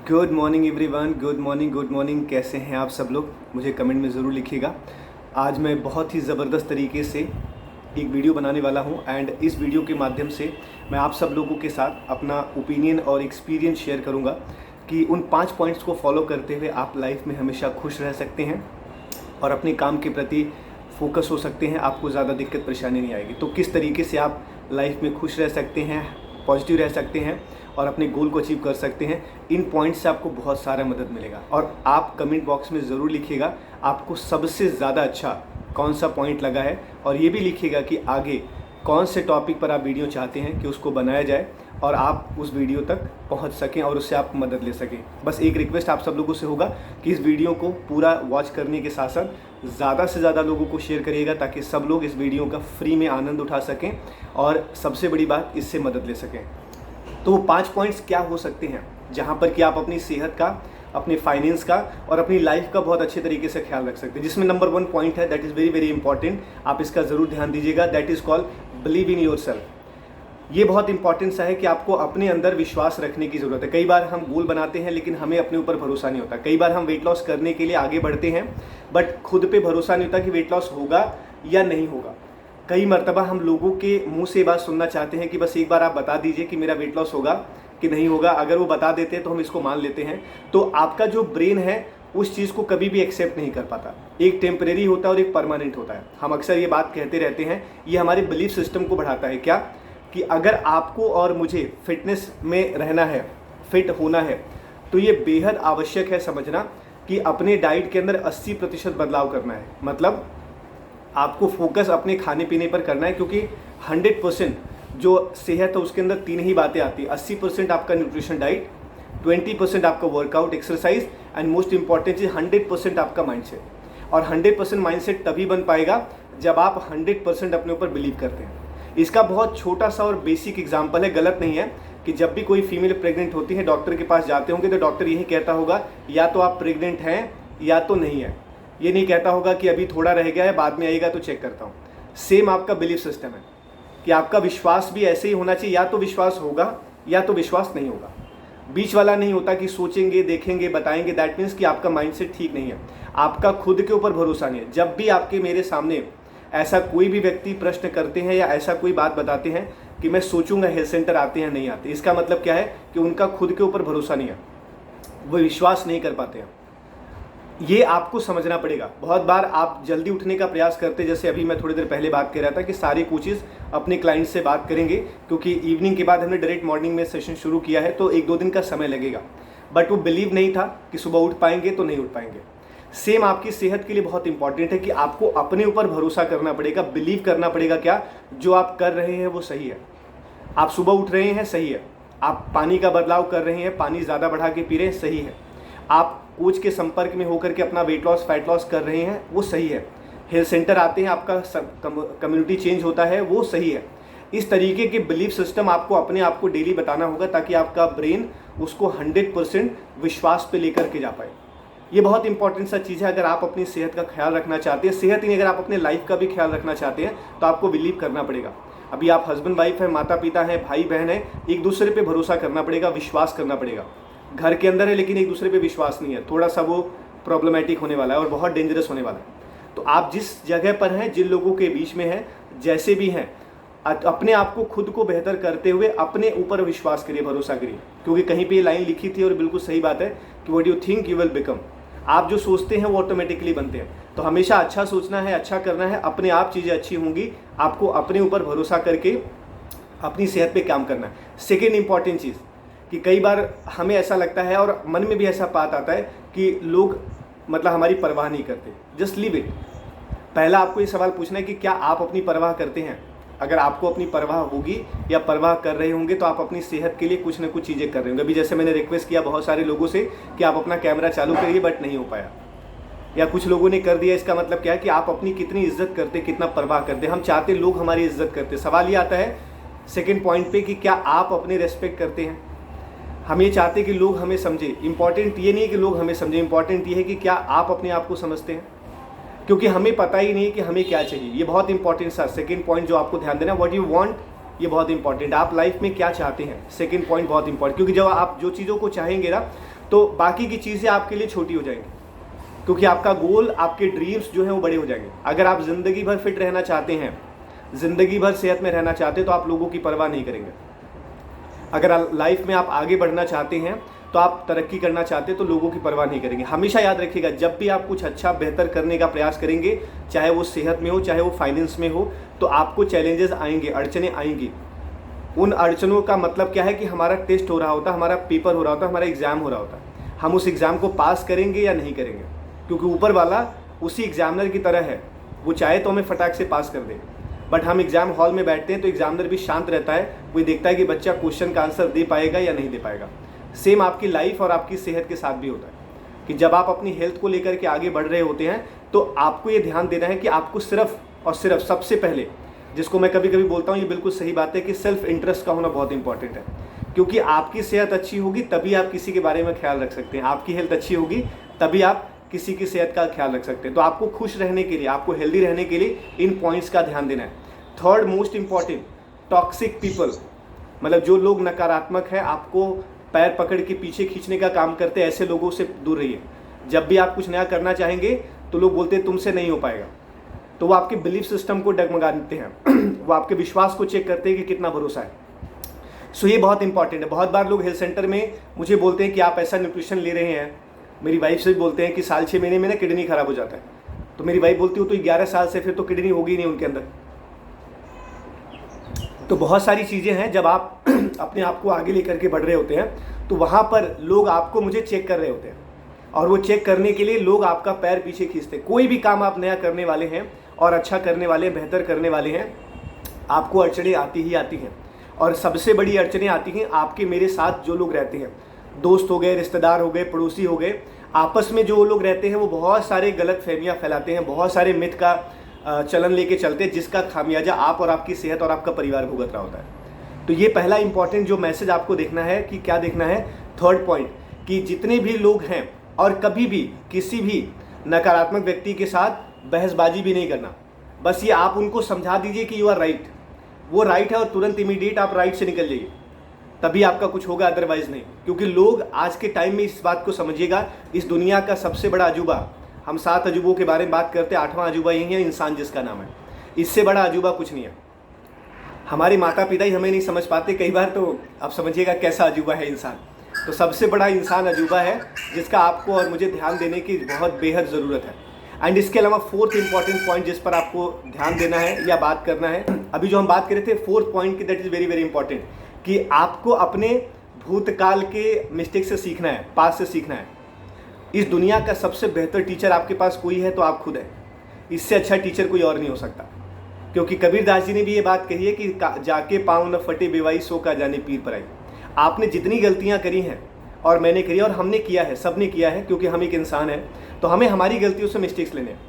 Good morning everyone, good morning. कैसे हैं आप सब लोग? मुझे कमेंट में ज़रूर लिखिएगा। आज मैं बहुत ही ज़बरदस्त तरीके से एक वीडियो बनाने वाला हूं एंड इस वीडियो के माध्यम से मैं आप सब लोगों के साथ अपना ओपिनियन और एक्सपीरियंस शेयर करूंगा कि उन 5 पॉइंट्स को फॉलो करते हुए आप लाइफ में हमेशा खुश रह सकते हैं और अपने काम के प्रति फोकस हो सकते हैं। आपको ज़्यादा दिक्कत परेशानी नहीं आएगी। तो किस तरीके से आप लाइफ में खुश रह सकते हैं, पॉजिटिव रह सकते हैं और अपने गोल को अचीव कर सकते हैं, इन पॉइंट्स से आपको बहुत सारा मदद मिलेगा। और आप कमेंट बॉक्स में ज़रूर लिखिएगा आपको सबसे ज़्यादा अच्छा कौन सा पॉइंट लगा है, और ये भी लिखिएगा कि आगे कौन से टॉपिक पर आप वीडियो चाहते हैं कि उसको बनाया जाए और आप उस वीडियो तक पहुंच सकें और उससे आप मदद ले सकें। बस एक रिक्वेस्ट आप सब लोगों से होगा कि इस वीडियो को पूरा वॉच करने के साथ साथ ज़्यादा से ज़्यादा लोगों को शेयर करिएगा ताकि सब लोग इस वीडियो का फ्री में आनंद उठा सकें और सबसे बड़ी बात, इससे मदद ले सकें। तो वो 5 पॉइंट्स क्या हो सकते हैं जहाँ पर कि आप अपनी सेहत का, अपने फाइनेंस का और अपनी लाइफ का बहुत अच्छे तरीके से ख्याल रख सकते हैं। जिसमें नंबर 1 पॉइंट है, that is very very important, आप इसका ज़रूर ध्यान दीजिएगा। That is called believe in your self. ये बहुत इंपॉर्टेंट सा है कि आपको अपने अंदर विश्वास रखने की ज़रूरत है। कई बार हम गोल बनाते हैं लेकिन हमें अपने ऊपर भरोसा नहीं होता। कई बार हम वेट लॉस करने के लिए आगे बढ़ते हैं बट खुद पे भरोसा नहीं होता कि वेट लॉस होगा या नहीं होगा। कई मर्तबा हम लोगों के मुंह से बात सुनना चाहते हैं कि बस एक बार आप बता दीजिए कि मेरा वेट लॉस होगा कि नहीं होगा। अगर वो बता देते हैं तो हम इसको मान लेते हैं। तो आपका जो ब्रेन है उस चीज़ को कभी भी एक्सेप्ट नहीं कर पाता। एक टेम्परेरी होता है और एक परमानेंट होता है। हम अक्सर ये बात कहते रहते हैं, ये हमारे बिलीफ सिस्टम को बढ़ाता है। क्या कि अगर आपको और मुझे फिटनेस में रहना है, फिट होना है, तो ये बेहद आवश्यक है समझना कि अपने डाइट के अंदर 80% बदलाव करना है। मतलब आपको फोकस अपने खाने पीने पर करना है, क्योंकि 100% जो सेहत है उसके अंदर 3 ही बातें आती है। 80% आपका न्यूट्रिशन डाइट, 20% आपका workout exercise and most important चीज 100% आपका माइंडसेट। और 100% माइंडसेट तभी बन पाएगा जब आप 100% अपने ऊपर बिलीव करते हैं। इसका बहुत छोटा सा और बेसिक एग्जाम्पल है, गलत नहीं है, कि जब भी कोई फीमेल प्रेग्नेंट होती है, डॉक्टर के पास जाते होंगे तो डॉक्टर यही कहता होगा या तो आप प्रेग्नेंट हैं या तो नहीं है। ये नहीं कहता होगा कि अभी थोड़ा रह गया है, बाद में आएगा तो चेक करता हूँ। सेम आपका बिलीफ सिस्टम है कि आपका विश्वास भी ऐसे ही होना चाहिए, या तो विश्वास होगा या तो विश्वास नहीं होगा। बीच वाला नहीं होता कि सोचेंगे, देखेंगे, बताएंगे। दैट मीन्स कि आपका माइंडसेट ठीक नहीं है, आपका खुद के ऊपर भरोसा नहीं है। जब भी आपके मेरे सामने ऐसा कोई भी व्यक्ति प्रश्न करते हैं या ऐसा कोई बात बताते हैं कि मैं सोचूंगा हेल्थ सेंटर आते हैं नहीं आते, इसका मतलब क्या है कि उनका खुद के ऊपर भरोसा नहीं है, वो विश्वास नहीं कर पाते हैं। ये आपको समझना पड़ेगा। बहुत बार आप जल्दी उठने का प्रयास करते, जैसे अभी मैं थोड़ी देर पहले बात कर रहा था कि सारे कोचेस अपने क्लाइंट से बात करेंगे, क्योंकि इवनिंग के बाद हमने डायरेक्ट मॉर्निंग में सेशन शुरू किया है, तो 1-2 दिन का समय लगेगा। बट वो बिलीव नहीं था कि सुबह उठ पाएंगे तो नहीं उठ पाएंगे। सेम आपकी सेहत के लिए बहुत इंपॉर्टेंट है कि आपको अपने ऊपर भरोसा करना पड़ेगा, बिलीव करना पड़ेगा क्या जो आप कर रहे हैं वो सही है। आप सुबह उठ रहे हैं, सही है। आप पानी का बदलाव कर रहे हैं, पानी ज़्यादा बढ़ा के पी रहे हैं, सही है। आप कोच के संपर्क में होकर के अपना वेट लॉस, फैट लॉस कर रहे हैं, वो सही है। हेल्थ सेंटर आते हैं, आपका कम्युनिटी चेंज होता है, वो सही है। इस तरीके के बिलीफ सिस्टम आपको अपने आप को डेली बताना होगा ताकि आपका ब्रेन उसको 100% विश्वास पे लेकर के जा पाए। ये बहुत इंपॉर्टेंट सा चीज़ है। अगर आप अपनी सेहत का ख्याल रखना चाहते हैं, सेहत ही नहीं, अगर आप अपने लाइफ का भी ख्याल रखना चाहते हैं, तो आपको बिलीव करना पड़ेगा। अभी आप हस्बैंड वाइफ है, माता पिता हैं, भाई बहन है, एक दूसरे पे भरोसा करना पड़ेगा, विश्वास करना पड़ेगा। घर के अंदर है लेकिन एक दूसरे पे विश्वास नहीं है, थोड़ा सा वो प्रॉब्लमेटिक होने वाला है और बहुत डेंजरस होने वाला है। तो आप जिस जगह पर हैं, जिन लोगों के बीच में हैं, जैसे भी हैं, अपने आप को, खुद को बेहतर करते हुए अपने ऊपर विश्वास करिए, भरोसा करिए। क्योंकि कहीं पे ये लाइन लिखी थी और बिल्कुल सही बात है कि what you think you will become. आप जो सोचते हैं वो ऑटोमेटिकली बनते हैं। तो हमेशा अच्छा सोचना है, अच्छा करना है, अपने आप चीज़ें अच्छी होंगी। आपको अपने ऊपर भरोसा करके अपनी सेहत पे काम करना है। सेकेंड इंपॉर्टेंट चीज़ कि कई बार हमें ऐसा लगता है और मन में भी ऐसा बात आता है कि लोग मतलब हमारी परवाह नहीं करते। Just leave it. पहला आपको ये सवाल पूछना है कि क्या आप अपनी परवाह करते हैं। अगर आपको अपनी परवाह होगी या परवाह कर रहे होंगे तो आप अपनी सेहत के लिए कुछ ना कुछ चीज़ें कर रहे होंगे। अभी जैसे मैंने रिक्वेस्ट किया बहुत सारे लोगों से कि आप अपना कैमरा चालू करिए, बट नहीं हो पाया, या कुछ लोगों ने कर दिया। इसका मतलब क्या है कि आप अपनी कितनी इज्जत करते, कितना परवाह करते। हम चाहते लोग हमारी इज्जत करते। सवाल ये आता है सेकेंड पॉइंट पे कि क्या आप अपने रेस्पेक्ट करते हैं। हम ये चाहते कि लोग हमें समझे। इंपॉर्टेंट ये नहीं है कि लोग हमें समझे, इंपॉर्टेंट ये है कि क्या आप अपने आप को समझते हैं। क्योंकि हमें पता ही नहीं कि हमें क्या चाहिए। ये बहुत इंपॉर्टेंट सा सेकंड पॉइंट जो आपको ध्यान देना, व्हाट यू वांट, ये बहुत इंपॉर्टेंट। आप लाइफ में क्या चाहते हैं, सेकंड पॉइंट बहुत इंपॉर्टेंट। क्योंकि जब आप जो चीज़ों को चाहेंगे ना, तो बाकी की चीज़ें आपके लिए छोटी हो जाएंगी, क्योंकि आपका गोल, आपके ड्रीम्स जो हैं वो बड़े हो जाएंगे। अगर आप ज़िंदगी भर फिट रहना चाहते हैं, ज़िंदगी भर सेहत में रहना चाहते हैं, तो आप लोगों की परवाह नहीं करेंगे। अगर लाइफ में आप आगे बढ़ना चाहते हैं, तो आप तरक्की करना चाहते हैं, तो लोगों की परवाह नहीं करेंगे। हमेशा याद रखिएगा, जब भी आप कुछ अच्छा बेहतर करने का प्रयास करेंगे, चाहे वो सेहत में हो, चाहे वो फाइनेंस में हो, तो आपको चैलेंजेस आएंगे, अड़चने आएंगी। उन अड़चनों का मतलब क्या है कि हमारा टेस्ट हो रहा होता, हमारा पेपर हो रहा होता, हमारा एग्ज़ाम हो रहा होता, हम उस एग्ज़ाम को पास करेंगे या नहीं करेंगे, क्योंकि ऊपर वाला उसी एग्जामिनर की तरह है, वो चाहे तो हमें फटाक से पास कर दे। बट हम एग्जाम हॉल में बैठते हैं तो एग्जामिनर भी शांत रहता है, वो देखता है कि बच्चा क्वेश्चन का आंसर दे पाएगा या नहीं दे पाएगा। सेम आपकी लाइफ और आपकी सेहत के साथ भी होता है कि जब आप अपनी हेल्थ को लेकर के आगे बढ़ रहे होते हैं, तो आपको ये ध्यान देना है कि आपको सिर्फ और सिर्फ सबसे पहले, जिसको मैं कभी कभी बोलता हूँ, ये बिल्कुल सही बात है कि सेल्फ इंटरेस्ट का होना बहुत इंपॉर्टेंट है। क्योंकि आपकी सेहत अच्छी होगी तभी आप किसी के बारे में ख्याल रख सकते हैं, आपकी हेल्थ अच्छी होगी तभी आप किसी की सेहत का ख्याल रख सकते हैं। तो आपको खुश रहने के लिए, आपको हेल्दी रहने के लिए इन पॉइंट्स का ध्यान देना है। Third most important, toxic people, मतलब जो लोग नकारात्मक है, आपको पैर पकड़ के पीछे खींचने का काम करते हैं, ऐसे लोगों से दूर रहिए। जब भी आप कुछ नया करना चाहेंगे तो लोग बोलते हैं तुमसे नहीं हो पाएगा, तो वो आपके बिलीफ सिस्टम को डगमगाते हैं वो आपके विश्वास को चेक करते हैं कि कितना भरोसा है। सो ये बहुत इंपॉर्टेंट है। बहुत बार लोग हेल्थ सेंटर में मुझे बोलते हैं कि आप ऐसा न्यूट्रिशन ले रहे हैं, मेरी वाइफ से भी बोलते हैं कि साल 6 महीने में ना किडनी खराब हो जाता है। तो मेरी वाइफ बोलती हूँ तो 11 साल से फिर तो किडनी होगी नहीं उनके अंदर। तो बहुत सारी चीज़ें हैं, जब आप अपने आप को आगे लेकर के बढ़ रहे होते हैं तो वहाँ पर लोग आपको मुझे चेक कर रहे होते हैं, और वो चेक करने के लिए लोग आपका पैर पीछे खींचते हैं। कोई भी काम आप नया करने वाले हैं और अच्छा करने वाले हैं, बेहतर करने वाले हैं, आपको अड़चने आती ही आती हैं। और सबसे बड़ी अड़चने आती हैं आपके मेरे साथ जो लोग रहते हैं, दोस्त हो गए, रिश्तेदार हो गए, पड़ोसी हो गए, आपस में जो लोग रहते हैं वो बहुत सारे गलत फहमियाँ फैलाते हैं, बहुत सारे मिथ का चलन लेके चलते हैं, जिसका खामियाजा आप और आपकी सेहत और आपका परिवार भुगत रहा होता है। तो ये पहला इंपॉर्टेंट जो मैसेज आपको देखना है कि क्या देखना है, थर्ड पॉइंट, कि जितने भी लोग हैं और कभी भी किसी भी नकारात्मक व्यक्ति के साथ बहसबाजी भी नहीं करना। बस ये आप उनको समझा दीजिए कि यू आर राइट, वो राइट है, और तुरंत इमीडिएट आप राइट से निकल जाइए, तभी आपका कुछ होगा, अदरवाइज नहीं। क्योंकि लोग आज के टाइम में, इस बात को समझिएगा, इस दुनिया का सबसे बड़ा अजूबा, हम 7 अजूबों के बारे में बात करते हैं, 8वां अजूबा यही है, इंसान जिसका नाम है। इससे बड़ा अजूबा कुछ नहीं है। हमारे माता पिता ही हमें नहीं समझ पाते कई बार, तो आप समझिएगा कैसा अजूबा है इंसान। तो सबसे बड़ा इंसान अजूबा है, जिसका आपको और मुझे ध्यान देने की बहुत बेहद ज़रूरत है। एंड इसके अलावा फोर्थ इंपॉर्टेंट पॉइंट जिस पर आपको ध्यान देना है या बात करना है, अभी जो हम बात कर रहे थे फोर्थ पॉइंट की, that is very very important, कि आपको अपने भूतकाल के मिस्टेक से सीखना है, पास से सीखना है। इस दुनिया का सबसे बेहतर टीचर आपके पास कोई है तो आप खुद हैं। इससे अच्छा टीचर कोई और नहीं हो सकता। क्योंकि कबीरदास जी ने भी ये बात कही है कि जाके पाँव न फटे बेवाई सो का जाने पीर पराई। आपने जितनी गलतियाँ करी हैं और मैंने करी और हमने किया है, सबने किया है, क्योंकि हम एक इंसान हैं, तो हमें हमारी गलतियों से मिस्टेक्स लेने हैं।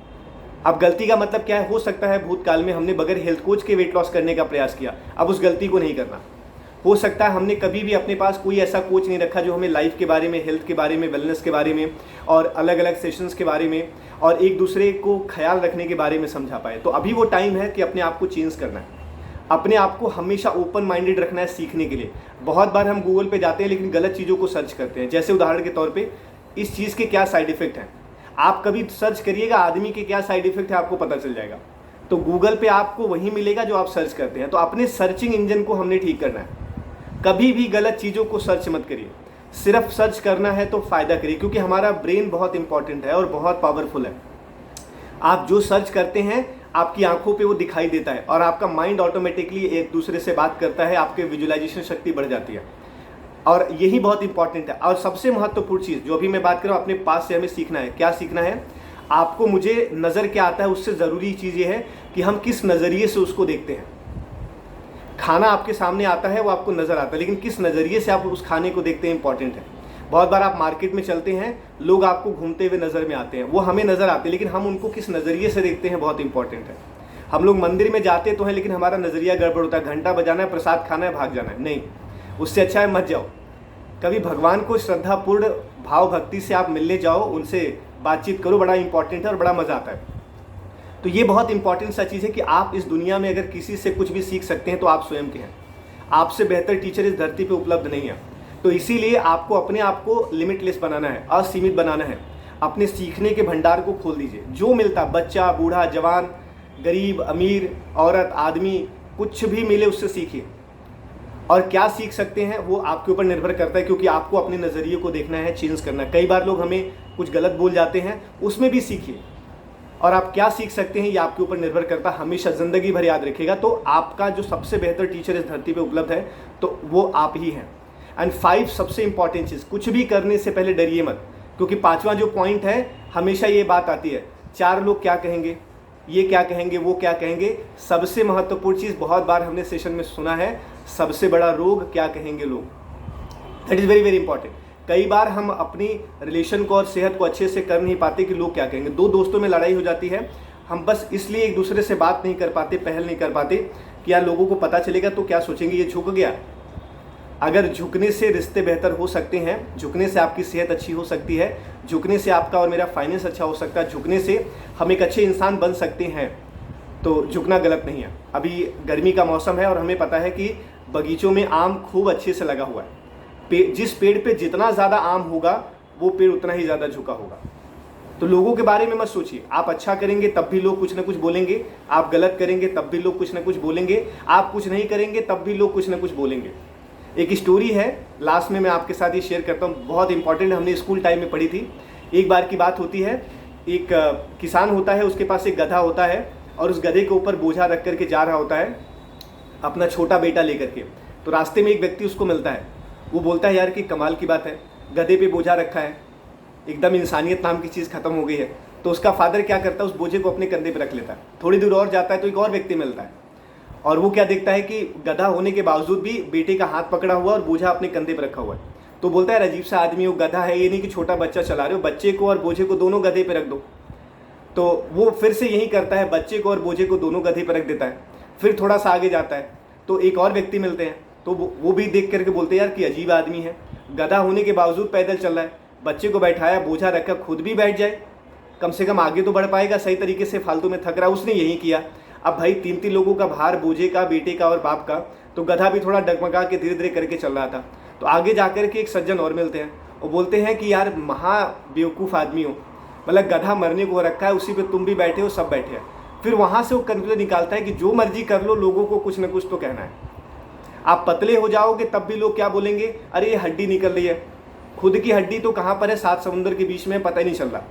अब गलती का मतलब क्या है, हो सकता है भूतकाल में हमने बगैर हेल्थ कोच के वेट लॉस करने का प्रयास किया, अब उस गलती को नहीं करना। हो सकता है हमने कभी भी अपने पास कोई ऐसा कोच नहीं रखा जो हमें लाइफ के बारे में, हेल्थ के बारे में, वेलनेस के बारे में और अलग अलग सेशंस के बारे में और एक दूसरे को ख्याल रखने के बारे में समझा पाए। तो अभी वो टाइम है कि अपने आप को चेंज करना है, अपने आप को हमेशा ओपन माइंडेड रखना है सीखने के लिए। बहुत बार हम गूगल पे जाते हैं लेकिन गलत चीज़ों को सर्च करते हैं। जैसे उदाहरण के तौर पे, इस चीज़ के क्या साइड इफ़ेक्ट हैं, आप कभी सर्च करिएगा आदमी के क्या साइड इफ़ेक्ट है, आपको पता चल जाएगा। तो गूगल पे आपको वही मिलेगा जो आप सर्च करते हैं। तो अपने सर्चिंग इंजन को हमने ठीक करना है। कभी भी गलत चीज़ों को सर्च मत करिए, सिर्फ सर्च करना है तो फ़ायदा करिए, क्योंकि हमारा ब्रेन बहुत इंपॉर्टेंट है और बहुत पावरफुल है। आप जो सर्च करते हैं आपकी आंखों पे वो दिखाई देता है और आपका माइंड ऑटोमेटिकली एक दूसरे से बात करता है, आपके विजुअलाइजेशन शक्ति बढ़ जाती है और यही बहुत इंपॉर्टेंट है। और सबसे महत्वपूर्ण चीज़ जो अभी मैं बात कर रहा हूँ, अपने पास से हमें सीखना है। क्या सीखना है? आपको मुझे नज़र क्या आता है उससे ज़रूरी चीज़ ये है कि हम किस नज़रिए से उसको देखते हैं। खाना आपके सामने आता है, वो आपको नज़र आता है, लेकिन किस नज़रिए से आप उस खाने को देखते हैं इंपॉर्टेंट है। बहुत बार आप मार्केट में चलते हैं, लोग आपको घूमते हुए नज़र में आते हैं, वो हमें नज़र आते हैं, लेकिन हम उनको किस नज़रिए से देखते हैं बहुत इंपॉर्टेंट है। हम लोग मंदिर में जाते तो हैं लेकिन हमारा नज़रिया गड़बड़ होता है, घंटा बजाना है, प्रसाद खाना है, भाग जाना है। नहीं, उससे अच्छा है मत जाओ। कभी भगवान को श्रद्धापूर्ण भाव भक्ति से आप मिलने जाओ, उनसे बातचीत करो, बड़ा इंपॉर्टेंट है और बड़ा मज़ा आता है। तो ये बहुत इंपॉर्टेंट सा चीज़ है कि आप इस दुनिया में अगर किसी से कुछ भी सीख सकते हैं तो आप स्वयं के हैं। आपसे बेहतर टीचर इस धरती पे उपलब्ध नहीं है। तो इसीलिए आपको अपने आप को लिमिटलेस बनाना है, असीमित बनाना है। अपने सीखने के भंडार को खोल दीजिए। जो मिलता, बच्चा, बूढ़ा, जवान, गरीब, अमीर, औरत, आदमी, कुछ भी मिले उससे सीखिए। और क्या सीख सकते हैं वो आपके ऊपर निर्भर करता है, क्योंकि आपको अपने नज़रिए को देखना है, चेंज करना है। कई बार लोग हमें कुछ गलत बोल जाते हैं, उसमें भी सीखिए। और आप क्या सीख सकते हैं ये आपके ऊपर निर्भर करता है। हमेशा ज़िंदगी भर याद रखिएगा, तो आपका जो सबसे बेहतर टीचर इस धरती पे उपलब्ध है तो वो आप ही हैं। एंड 5 सबसे इंपॉर्टेंट चीज़, कुछ भी करने से पहले डरिए मत, क्योंकि 5वां जो पॉइंट है हमेशा ये बात आती है, 4 लोग क्या कहेंगे, ये क्या कहेंगे, वो क्या कहेंगे। सबसे महत्वपूर्ण चीज़ बहुत बार हमने सेशन में सुना है, सबसे बड़ा रोग क्या कहेंगे लोग। That is very very important. कई बार हम अपनी रिलेशन को और सेहत को अच्छे से कर नहीं पाते कि लोग क्या कहेंगे। 2 दोस्तों में लड़ाई हो जाती है, हम बस इसलिए एक दूसरे से बात नहीं कर पाते, पहल नहीं कर पाते कि यार लोगों को पता चलेगा तो क्या सोचेंगे, ये झुक गया। अगर झुकने से रिश्ते बेहतर हो सकते हैं, झुकने से आपकी सेहत अच्छी हो सकती है, झुकने से आपका और मेरा फाइनेंस अच्छा हो सकता है, झुकने से हम एक अच्छे इंसान बन सकते हैं, तो झुकना गलत नहीं है। अभी गर्मी का मौसम है और हमें पता है कि बगीचों में आम खूब अच्छे से लगा हुआ है। जिस पेड़ पे जितना ज़्यादा आम होगा वो पेड़ उतना ही ज़्यादा झुका होगा। तो लोगों के बारे में मत सोचिए। आप अच्छा करेंगे तब भी लोग कुछ ना कुछ बोलेंगे, आप गलत करेंगे तब भी लोग कुछ ना कुछ बोलेंगे, आप कुछ नहीं करेंगे तब भी लोग कुछ ना कुछ बोलेंगे। एक स्टोरी है, लास्ट में मैं आपके साथ ये शेयर करता हूँ, बहुत इंपॉर्टेंट, हमने स्कूल टाइम में पढ़ी थी। एक बार की बात होती है, एक किसान होता है, उसके पास एक गधा होता है और उस गधे के ऊपर बोझा रख करके जा रहा होता है अपना छोटा बेटा लेकर के। तो रास्ते में एक व्यक्ति उसको मिलता है, वो बोलता है यार कि कमाल की बात है, गधे पे बोझा रखा है, एकदम इंसानियत नाम की चीज़ खत्म हो गई है। तो उसका फादर क्या करता है, उस बोझे को अपने कंधे पे रख लेता है। थोड़ी दूर और जाता है तो एक और व्यक्ति मिलता है और वो क्या देखता है कि गधा होने के बावजूद भी बेटे का हाथ पकड़ा हुआ और बोझा अपने कंधे पे रखा हुआ है। तो बोलता है अजीब सा आदमी, वो गधा है, ये नहीं कि छोटा बच्चा चला रहे हो, बच्चे को और बोझे को दोनों गधे पे रख दो। तो वो फिर से यही करता है, बच्चे को और बोझे को दोनों गधे पर रख देता है। फिर थोड़ा सा आगे जाता है तो एक और व्यक्ति मिलते हैं, तो वो भी देख करके बोलते हैं यार कि अजीब आदमी है, गधा होने के बावजूद पैदल चल रहा है, बच्चे को बैठाया, बोझा रखा, खुद भी बैठ जाए, कम से कम आगे तो बढ़ पाएगा सही तरीके से, फालतू में थक रहा। उसने यही किया। अब भाई 3 लोगों का भार, बोझे का, बेटे का और बाप का, तो गधा भी थोड़ा डगमगा के धीरे धीरे करके चल रहा था। तो आगे जाकर के एक सज्जन और मिलते हैं, वो बोलते हैं कि यार महा बेवकूफ़ आदमी हो, मतलब गधा मरने को रखा है, उसी पे तुम भी बैठे हो, सब बैठे हैं। फिर वहाँ से वो कंक्लूजन निकालता है कि जो मर्जी कर लो, लोगों को कुछ ना कुछ तो कहना है। आप पतले हो जाओगे तब भी लोग क्या बोलेंगे, अरे ये हड्डी निकल रही है, खुद की हड्डी तो कहाँ पर है, 7 समुंदर के बीच में, पता ही नहीं चल रहा।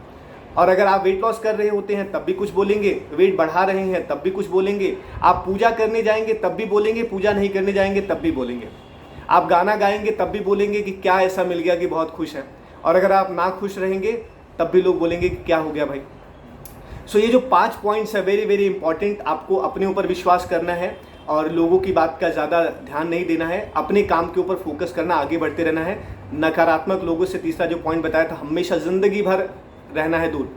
और अगर आप वेट लॉस कर रहे होते हैं तब भी कुछ बोलेंगे, वेट बढ़ा रहे हैं तब भी कुछ बोलेंगे, आप पूजा करने जाएंगे तब भी बोलेंगे, पूजा नहीं करने जाएंगे तब भी बोलेंगे, आप गाना गाएंगे तब भी बोलेंगे कि क्या ऐसा मिल गया कि बहुत खुश है, और अगर आप ना खुश रहेंगे तब भी लोग बोलेंगे कि क्या हो गया भाई। सो ये जो 5 पॉइंट्स है वेरी वेरी इंपॉर्टेंट। आपको अपने ऊपर विश्वास करना है और लोगों की बात का ज़्यादा ध्यान नहीं देना है, अपने काम के ऊपर फोकस करना, आगे बढ़ते रहना है। नकारात्मक लोगों से, तीसरा जो पॉइंट बताया था, हमेशा ज़िंदगी भर रहना है दूर,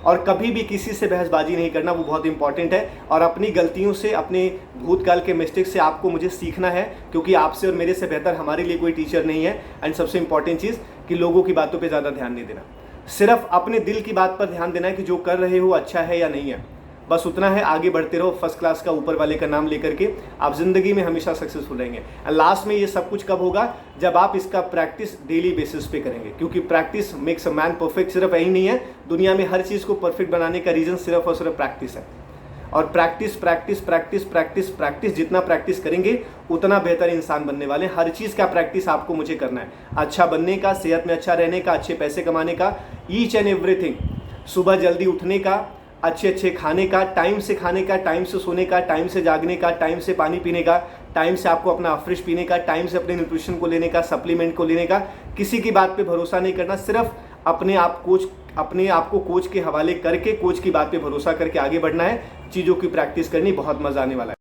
और कभी भी किसी से बहसबाजी नहीं करना, वो बहुत इंपॉर्टेंट है। और अपनी गलतियों से, अपने भूतकाल के मिस्टेक से आपको मुझे सीखना है, क्योंकि आपसे और मेरे से बेहतर हमारे लिए कोई टीचर नहीं है। एंड सबसे इंपॉर्टेंट चीज़ कि लोगों की बातों पे ज़्यादा ध्यान नहीं देना, सिर्फ अपने दिल की बात पर ध्यान देना है कि जो कर रहे हो अच्छा है या नहीं है, बस उतना है। आगे बढ़ते रहो, फर्स्ट क्लास का ऊपर वाले का नाम लेकर के, आप ज़िंदगी में हमेशा सक्सेसफुल रहेंगे। एंड लास्ट में ये सब कुछ कब होगा, जब आप इसका प्रैक्टिस डेली बेसिस पे करेंगे, क्योंकि practice makes a man perfect. सिर्फ यही नहीं है, दुनिया में हर चीज़ को परफेक्ट बनाने का रीज़न सिर्फ और सिर्फ प्रैक्टिस है। और practice practice practice practice practice, जितना प्रैक्टिस करेंगे उतना बेहतर इंसान बनने वाले। हर चीज़ का प्रैक्टिस आपको मुझे करना है, अच्छा बनने का, सेहत में अच्छा रहने का, अच्छे पैसे कमाने का, ईच एंड एवरीथिंग। सुबह जल्दी उठने का, अच्छे अच्छे खाने का, टाइम से खाने का, टाइम से सोने का, टाइम से जागने का, टाइम से पानी पीने का, टाइम से आपको अपना फ्रेश पीने का, टाइम से अपने न्यूट्रिशन को लेने का, सप्लीमेंट को लेने का। किसी की बात पे भरोसा नहीं करना, सिर्फ अपने आप को कोच के हवाले करके, कोच की बात पे भरोसा करके आगे बढ़ना है। चीज़ों की प्रैक्टिस करनी, बहुत मज़ा आने वाला है।